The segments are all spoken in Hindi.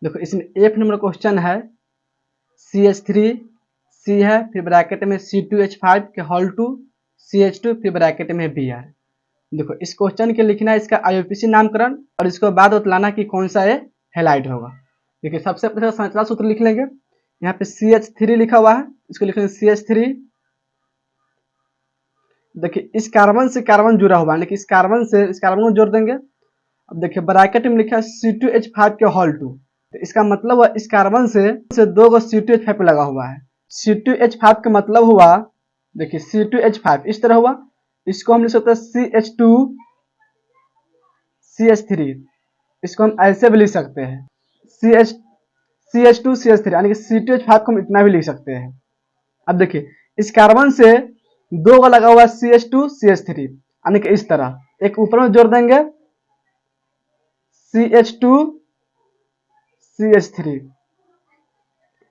देखो इसमें एक नंबर क्वेश्चन है CH3 C है, फिर ब्रैकेट में C2H5 के होल टू CH2, फिर ब्रैकेट में Br। देखो इस क्वेश्चन के लिखना है इसका IUPAC नामकरण और इसको बाद बतलाना कि कौन सा ये हेलाइड होगा। देखिए सबसे पहले संरचना सूत्र लिख लेंगे। यहाँ पे CH3 लिखा हुआ है, इसको लिख लेंगे CH3। देखिए इस कार्बन से कार्बन जुड़ा हुआ है, लेकिन इस कार्बन से इस कार्बन को जोड़ देंगे। अब देखिए ब्रैकेट में लिखा है C2H5 के होल टू, तो इसका मतलब हुआ इस कार्बन से दो गो C2H5 लगा हुआ है। C2H5 का मतलब हुआ, देखिए C2H5 इस तरह हुआ, इसको हम लिख सकते हैं CH2 CH3, इसको हम ऐसे भी लिख सकते हैं CH2 CH3, यानी कि C2H5 को हम इतना भी लिख सकते हैं। अब देखिए इस कार्बन से दो का लगा हुआ है CH2 CH3, यानी कि इस तरह एक ऊपर में जोड़ देंगे CH2 CH3,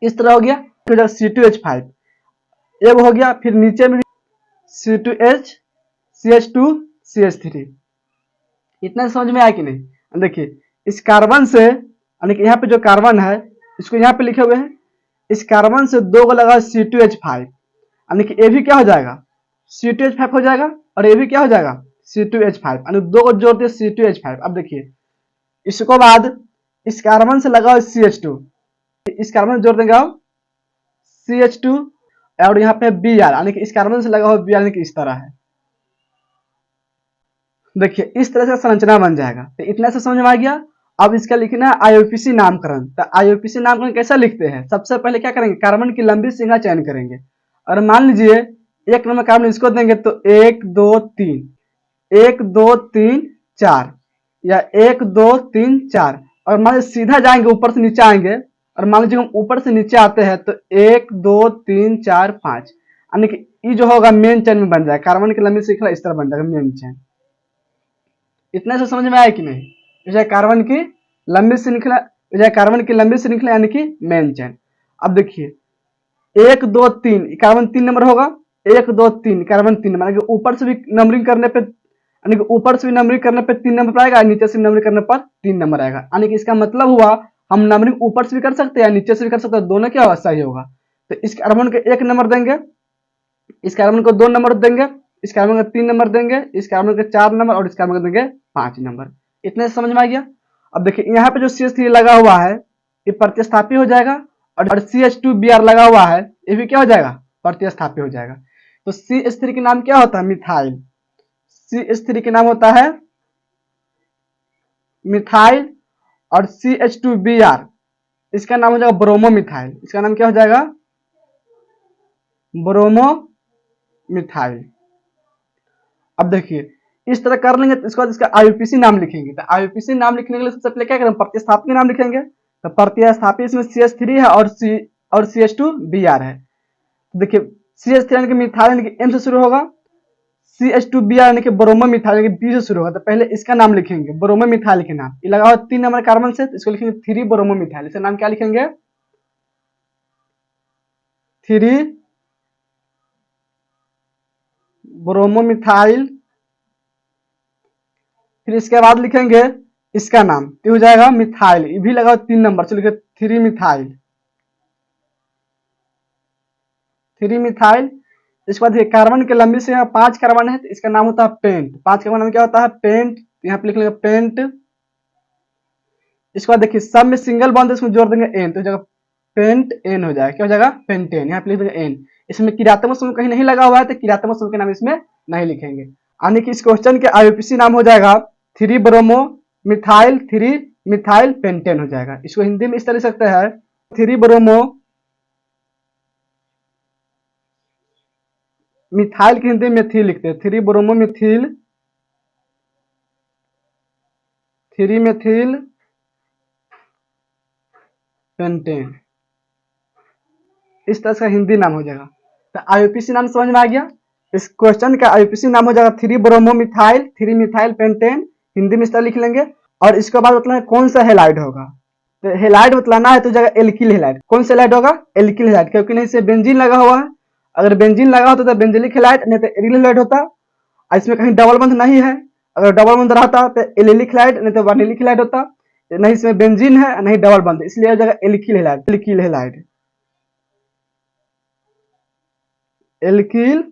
इस तरह हो गया। फिर C2H5 एक हो गया, फिर नीचे में C2H CH2 CH3। इतना समझ में आया कि नहीं। देखिए इस कार्बन से, यानी कि यहाँ पे जो कार्बन है इसको यहाँ पे लिखे हुए हैं, इस कार्बन से दो को लगा C2H5, यानी कि ये भी क्या हो जाएगा C2H5 हो जाएगा, और ये भी क्या हो जाएगा C2H5, यानी दो को जोड़ दिए C2H5। अब देखिए इसको बाद इस कार्बन से लगाओ CH2, इस कार्बन से जोड़ देंगे आप CH2, और यहाँ पे Br, यानी कि इस कार्बन से लगा हुआ Br, यानी कि इस तरह है। देखिए इस तरह से संरचना बन जाएगा। तो इतना से समझ में आ गया। अब इसका लिखना है IUPAC नामकरण। तो IUPAC नामकरण कैसा लिखते हैं, सबसे पहले क्या करेंगे, कार्बन की लंबी श्रृंखला चयन करेंगे, और मान लीजिए एक नंबर कार्बन इसको देंगे तो 1 2 3 1 2 3 4, या 1 2 3 4, और मान लीजिए सीधा जाएंगे ऊपर से नीचे आएंगे, और मान लीजिए हम ऊपर से नीचे आते हैं तो 1 2 3 4 5, यानी कि ये जो होगा मेन चेन में बन जाएगा। कार्बन की लंबी श्रृंखला इस तरह बन जाएगा मेन चेन। इतने से समझ में आया कि नहीं। जैसे कार्बन की लंबी श्रृंखला, कार्बन की लंबी श्रृंखला यानी कि मेन चेन। अब देखिए 1 2 3 कार्बन 3 नंबर होगा, 1 2 3 कार्बन 3 नंबर, यानी कि ऊपर से भी नंबरिंग करने पे, यानी कि ऊपर से भी नंबरिंग करने पे 3 नंबर आएगा, नीचे से नंबरिंग करने पर 3 नंबर आएगा। यानी कि इसका मतलब हुआ हम नंबरिंग ऊपर से भी कर सकते हैं, नीचे से भी कर सकते हैं, दोनों क्या होगा सही होगा। तो इस कार्बन को 1 नंबर देंगे, इस कार्बन को 2 नंबर देंगे, इस कार्बन को 3 नंबर देंगे, इस कार्बन को 4 नंबर, और इस कार्बन को देंगे 5 नंबर। इतने समझ में आ गया। अब देखिए यहाँ पे जो CH3 लगा हुआ है ये प्रतिस्थापी हो जाएगा, और CH2Br लगा हुआ है ये भी क्या हो जाएगा प्रतिस्थापी हो जाएगा। तो CH3 के नाम क्या होता है मिथाइल, CH3 के नाम होता है मिथाइल, और CH2Br इसका नाम हो जाएगा ब्रोमो मिथाइल, इसका नाम क्या हो जाएगा ब्रोमो मिथाइल। अब देखिए इस तरह कर लेंगे तो इसके बाद इसका IUPAC नाम लिखेंगे। तो IUPAC नाम लिखने के लिए सबसे पहले क्या करेंगे, प्रतिस्थापी नाम लिखेंगे। तो प्रतिस्थापी इसमें CH3 है और CH2Br है। तो देखिए CH3 यानी कि मिथाइल, यानी कि M से शुरू होगा, CH2Br यानी कि ब्रोमो मिथाइल, यानी कि B से शुरू होगा। तो पहले इसका नाम लिखेंगे ब्रोमो मिथाइल के नाम, ये लगा हुआ 3 नंबर कार्बन से, तो इसको लिखेंगे 3 ब्रोमो मिथाइल। इसका नाम क्या लिखेंगे 3 ब्रोमो मिथाइल। फिर इसके बाद लिखेंगे इसका नाम, ये हो जाएगा मिथाइल, ये भी लगाओ 3 नंबर से, लिखे 3 मिथाइल, 3 मिथाइल। इसके बाद कार्बन के लंबी से यहाँ 5 कार्बन है, तो इसका नाम होता है पेंट। 5 कार्बन नाम क्या होता है पेंट, यहाँ पे लिख लेंगे पेंट। इसके बाद देखिए सब में सिंगल बॉन्ड इसमें जोड़ देंगे एन, तो जगह पेंट एन हो जाएगा, क्या हो जाएगा पेंटेन, यहाँ पे लिख देंगे एन। इसमें किरात्मक समूह कहीं नहीं लगा हुआ है, तो किरात्मक समूह के नाम इसमें नहीं लिखेंगे। यानी कि इस क्वेश्चन के IUPAC नाम हो जाएगा 3 ब्रोमो मिथाइल 3 मिथाइल पेंटेन हो जाएगा। इसको हिंदी में इस तरह सकते हैं 3 ब्रोमो मिथाइल की हिंदी में मेथिल लिखते हैं, 3 ब्रोमो मिथिल 3 मेथिल पेंटेन, इस तरह का हिंदी नाम हो जाएगा। तो IUPAC नाम समझ में आ गया। इस क्वेश्चन का IUPAC नाम हो जाएगा 3 bromo methyl 3 methyl pentane, Hindi में इस तरह लिख लेंगे। और इसके बाद मतलब कौन सा हेलाइड होगा, तो हेलाइड बतलाना है तो जगह एल्किल हेलाइड। कौन सा हेलाइड होगा एल्किल हेलाइड, क्योंकि नहीं से बेंजीन लगा हुआ है, अगर बेंजीन लगा होता तो बेंजिलिक हेलाइड, नहीं तो एरिल हेलाइड होता। इसमें कहीं डबल बंध नहीं है, अगर डबल बंध रहता तो एलिलिक हेलाइड, नहीं तो वार्निलिक हेलाइड होता। नहीं इसमें बेंजीन है नहीं डबल बंद, इसलिए हो जाएगा alkyl halide. Alkyl halide, alkyl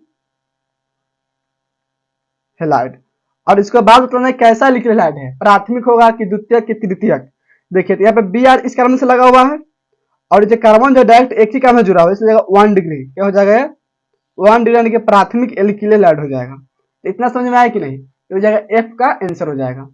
halide. और इसके बाद बताना है कैसा एल्किल हैलाइड है, प्राथमिक होगा कि द्वितीयक कि तृतीयक। देखिए तो यहाँ पे बी आर इस कार्बन से लगा हुआ है और ये कार्बन जो डायरेक्ट एक ही कार्बन में जुड़ा हुआ है, इसलिए 1 डिग्री क्या हो जाएगा, 1 डिग्री यानी कि प्राथमिक एल्किल हैलाइड हो जाएगा। तो इतना समझ में आया कि नहीं, तो हो जाएगा एफ का आंसर हो जाएगा।